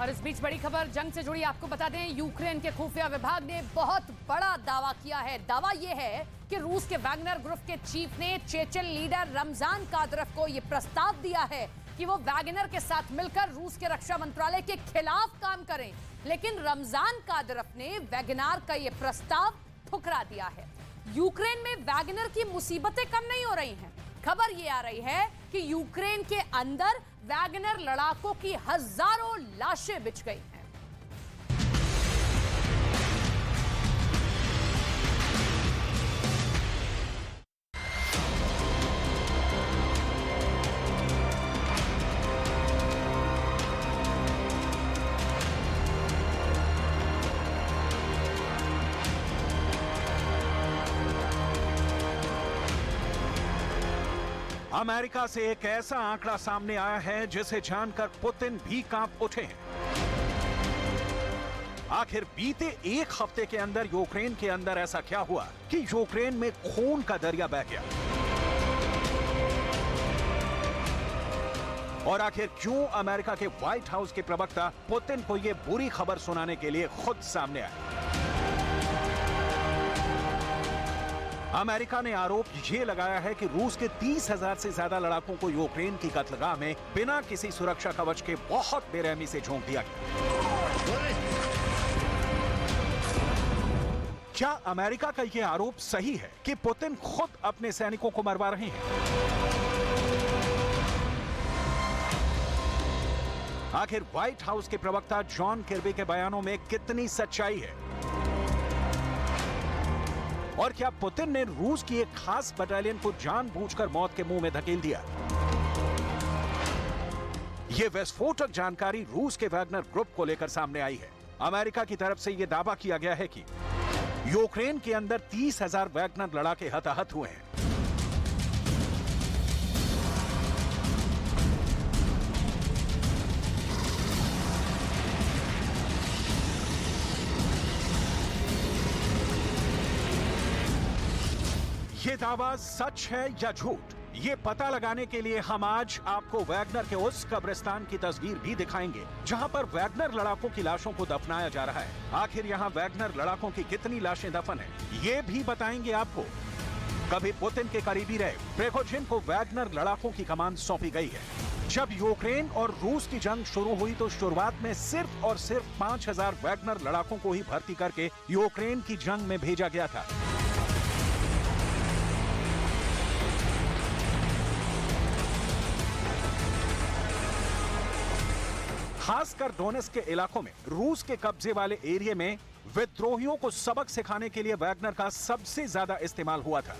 और इस बीच बड़ी खबर जंग से जुड़ी आपको बता दें, यूक्रेन के खुफिया विभाग ने बहुत बड़ा दावा किया है। दावा यह है कि रूस के वैगनर ग्रुप के चीफ ने चेचन लीडर रमजान कादरफ को यह प्रस्ताव दिया है कि वो वैगनर के साथ मिलकर रूस के रक्षा मंत्रालय के खिलाफ काम करें, लेकिन रमजान कादरफ ने वैगनर का यह प्रस्ताव ठुकरा दिया है। यूक्रेन में वैगनर की मुसीबतें कम नहीं हो रही हैं। खबर यह आ रही है कि यूक्रेन के अंदर वैगनर लड़ाकों की हजारों लाशें बिछ गई हैं। अमेरिका से एक ऐसा आंकड़ा सामने आया है जिसे जानकर पुतिन भी कांप उठे हैं। आखिर बीते एक हफ्ते के अंदर यूक्रेन के अंदर ऐसा क्या हुआ कि यूक्रेन में खून का दरिया बह गया? और आखिर क्यों अमेरिका के व्हाइट हाउस के प्रवक्ता पुतिन को यह बुरी खबर सुनाने के लिए खुद सामने आए? अमेरिका ने आरोप ये लगाया है कि रूस के 30,000 से ज्यादा लड़ाकों को यूक्रेन की कत्लगाह में बिना किसी सुरक्षा कवच के बहुत बेरहमी से झोंक दिया गया। क्या अमेरिका का यह आरोप सही है कि पुतिन खुद अपने सैनिकों को मरवा रहे हैं? आखिर व्हाइट हाउस के प्रवक्ता जॉन किर्बी के बयानों में कितनी सच्चाई है? और क्या पुतिन ने रूस की एक खास बटालियन को जानबूझकर मौत के मुंह में धकेल दिया? यह विस्फोटक जानकारी रूस के वैगनर ग्रुप को लेकर सामने आई है। अमेरिका की तरफ से यह दावा किया गया है कि यूक्रेन के अंदर 30,000 वैगनर लड़ाके हताहत हुए हैं। ये दावा सच है या झूठ, ये पता लगाने के लिए हम आज आपको वैगनर के उस कब्रिस्तान की तस्वीर भी दिखाएंगे जहां पर वैगनर लड़ाकों की लाशों को दफनाया जा रहा है। आखिर यहां वैगनर लड़ाकों की कितनी लाशें दफन हैं, ये भी बताएंगे आपको। कभी पुतिन के करीबी रहे प्रिगोजिन को वैगनर लड़ाकों की कमान सौंपी गई है। जब यूक्रेन और रूस की जंग शुरू हुई तो शुरुआत में सिर्फ और सिर्फ 5,000 वैगनर लड़ाकों को ही भर्ती करके यूक्रेन की जंग में भेजा गया था। खासकर डोनेट्स्क के इलाकों में रूस के कब्जे वाले एरिया में विद्रोहियों को सबक सिखाने के लिए वैगनर का सबसे ज्यादा इस्तेमाल हुआ था।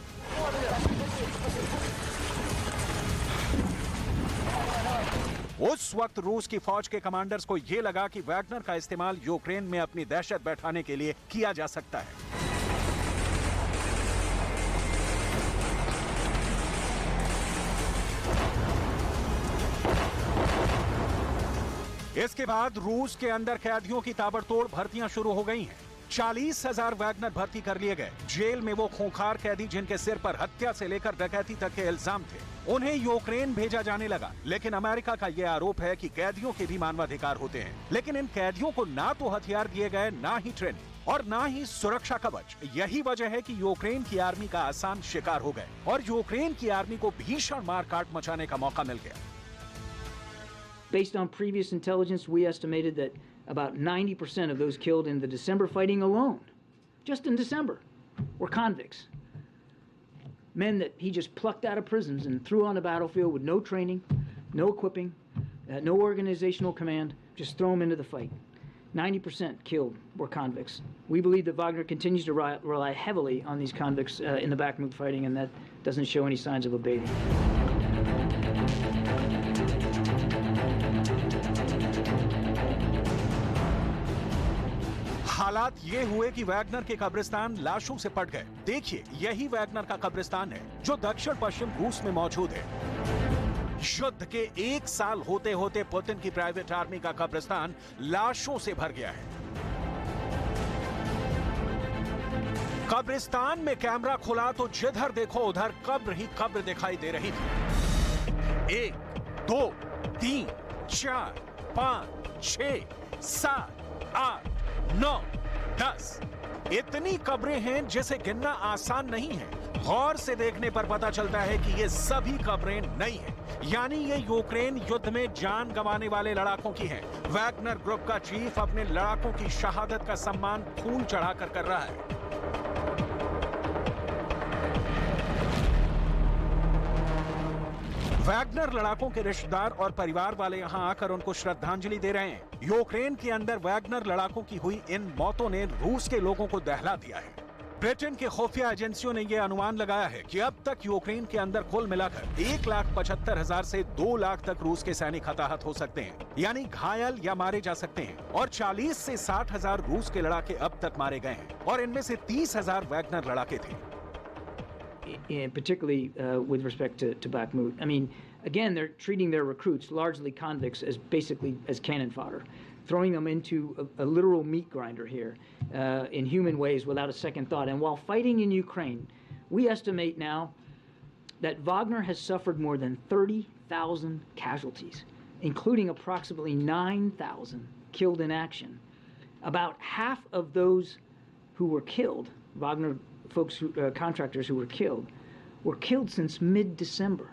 उस वक्त रूस की फौज के कमांडर्स को यह लगा कि वैगनर का इस्तेमाल यूक्रेन में अपनी दहशत बैठाने के लिए किया जा सकता है। इसके बाद रूस के अंदर कैदियों की ताबड़तोड़ भर्तियां शुरू हो गई हैं। 40,000 वैगनर भर्ती कर लिए गए। जेल में वो खूंखार कैदी जिनके सिर पर हत्या से लेकर डकैती तक के इल्जाम थे, उन्हें यूक्रेन भेजा जाने लगा। लेकिन अमेरिका का यह आरोप है कि कैदियों के भी मानवाधिकार होते हैं, लेकिन इन कैदियों को ना तो हथियार दिए गए, ना ही ट्रेनिंग और ना ही सुरक्षा कवच। यही वजह है कि यूक्रेन की आर्मी का आसान शिकार हो गए और यूक्रेन की आर्मी को भीषण मारकाट मचाने का मौका मिल गया। Based on previous intelligence, we estimated that about 90% of those killed in the December fighting alone, just in December, were convicts. Men that he just plucked out of prisons and threw on the battlefield with no training, no equipping, no organizational command, just throw them into the fight. 90% killed were convicts. We believe that Wagner continues to rely heavily on these convicts in the Bakhmut fighting, and that doesn't show any signs of abating. हालात ये हुए कि Wagner के कब्रिस्तान लाशों से पट गए। देखिए, यही वैगनर का कब्रिस्तान है जो दक्षिण पश्चिम रूस में मौजूद है। युद्ध के 1 साल होते होते पुतिन की प्राइवेट आर्मी का कब्रिस्तान लाशों से भर गया है। कब्रिस्तान में कैमरा खुला तो जिधर देखो उधर कब्र ही कब्र दिखाई दे रही थी। 1, 2, 3, 4, 5, 6 7, 8, 9, 10 इतनी कब्रें हैं जिसे गिनना आसान नहीं है। गौर से देखने पर पता चलता है कि ये सभी कब्रें नई हैं। यानी ये यूक्रेन युद्ध में जान गंवाने वाले लड़ाकों की हैं। वैगनर ग्रुप का चीफ अपने लड़ाकों की शहादत का सम्मान फूल चढ़ाकर कर रहा है। वैगनर लड़ाकों के रिश्तेदार और परिवार वाले यहां आकर उनको श्रद्धांजलि दे रहे हैं। यूक्रेन के अंदर वैगनर लड़ाकों की हुई इन मौतों ने रूस के लोगों को दहला दिया है। ब्रिटेन के खुफिया एजेंसियों ने यह अनुमान लगाया है कि अब तक यूक्रेन के अंदर कुल मिलाकर 1,75,000 से 2 लाख तक रूस के सैनिक हताहत हो सकते हैं, यानी घायल या मारे जा सकते हैं। और 40 से 60,000 रूस के लड़ाके अब तक मारे गए हैं और इनमें से 30,000 वैगनर लड़ाके थे। Particularly with respect to Bakhmut. I mean, again, they're treating their recruits, largely convicts, as basically as cannon fodder, throwing them into a literal meat grinder here in human ways without a second thought. And while fighting in Ukraine, we estimate now that Wagner has suffered more than 30,000 casualties, including approximately 9,000 killed in action. About half of those who were killed, Wagner folks, contractors who were killed since mid-December.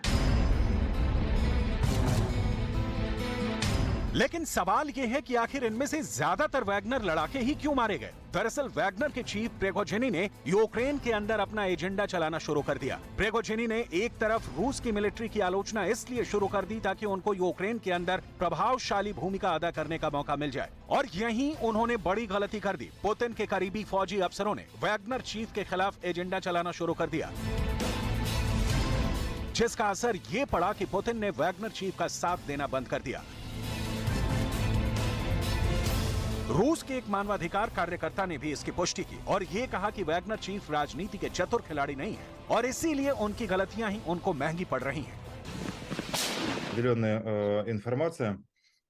लेकिन सवाल यह है कि आखिर इनमें से ज्यादातर Wagner लड़ाके ही क्यों मारे गए? दरअसल वैगनर के चीफ प्रिगोजिनी ने यूक्रेन के अंदर अपना एजेंडा चलाना शुरू कर दिया। प्रिगोजिनी ने एक तरफ रूस की मिलिट्री की आलोचना इसलिए शुरू कर दी ताकि उनको यूक्रेन के अंदर प्रभावशाली भूमिका अदा करने का मौका मिल जाए, और यहीं उन्होंने बड़ी गलती कर दी। पुतिन के करीबी फौजी अफसरों ने वैगनर चीफ के खिलाफ एजेंडा चलाना शुरू कर दिया, जिसका असर ये पड़ा कि पुतिन ने वैगनर चीफ का साथ देना बंद कर दिया। रूस के एक मानवाधिकार कार्यकर्ता ने भी इसकी पुष्टि की और ये कहा कि वैगनर चीफ राजनीति के चतुर खिलाड़ी नहीं है और इसीलिए उनकी गलतियां ही उनको महंगी पड़ रही हैं। Определенная информация.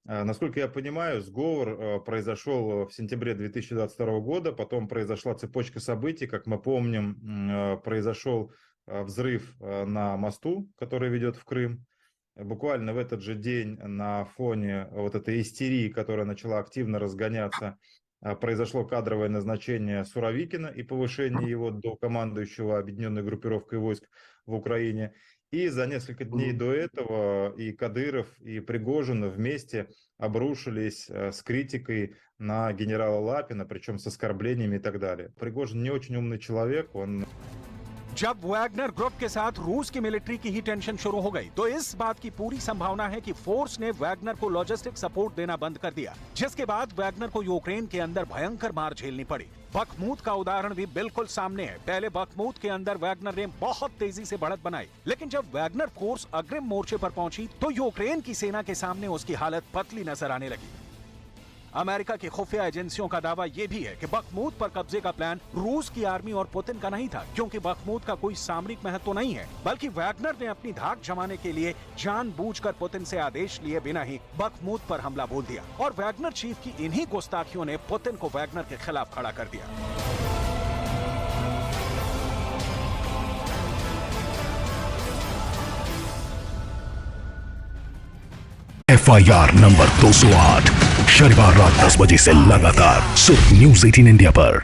Насколько я понимаю, сговор произошел в сентябре 2022 года, потом произошла цепочка событий, как мы помним, произошел взрыв на мосту, который ведет в Крым. Буквально в этот же день на фоне вот этой истерии, которая начала активно разгоняться, произошло кадровое назначение Суровикина и повышение его до командующего объединенной группировкой войск в Украине. И за несколько дней до этого и Кадыров, и Пригожин вместе обрушились с критикой на генерала Лапина, причем с оскорблениями и так далее. Пригожин не очень умный человек, он... जब वैगनर ग्रुप के साथ रूस की मिलिट्री की ही टेंशन शुरू हो गई तो इस बात की पूरी संभावना है कि फोर्स ने वैगनर को लॉजिस्टिक सपोर्ट देना बंद कर दिया, जिसके बाद वैगनर को यूक्रेन के अंदर भयंकर मार झेलनी पड़ी। बखमूत का उदाहरण भी बिल्कुल सामने है। पहले बखमूत के अंदर वैगनर ने बहुत तेजी से बढ़त बनाई, लेकिन जब वैगनर फोर्स अग्रिम मोर्चे पर पहुंची तो यूक्रेन की सेना के सामने उसकी हालत पतली नजर आने लगी। अमेरिका की खुफिया एजेंसियों का दावा यह भी है कि बखमूत पर कब्जे का प्लान रूस की आर्मी और पुतिन का नहीं था, क्योंकि बखमूत का कोई सामरिक महत्व नहीं है, बल्कि वैगनर ने अपनी धाक जमाने के लिए जानबूझकर पुतिन से आदेश लिए बिना ही बखमूत पर हमला बोल दिया और वैगनर चीफ की इन्हीं गुस्ताखियों ने पुतिन को वैगनर के खिलाफ खड़ा कर दिया। FIR नंबर 208 शनिवार रात 10 बजे से लगातार सिर्फ न्यूज़ 18 इंडिया पर।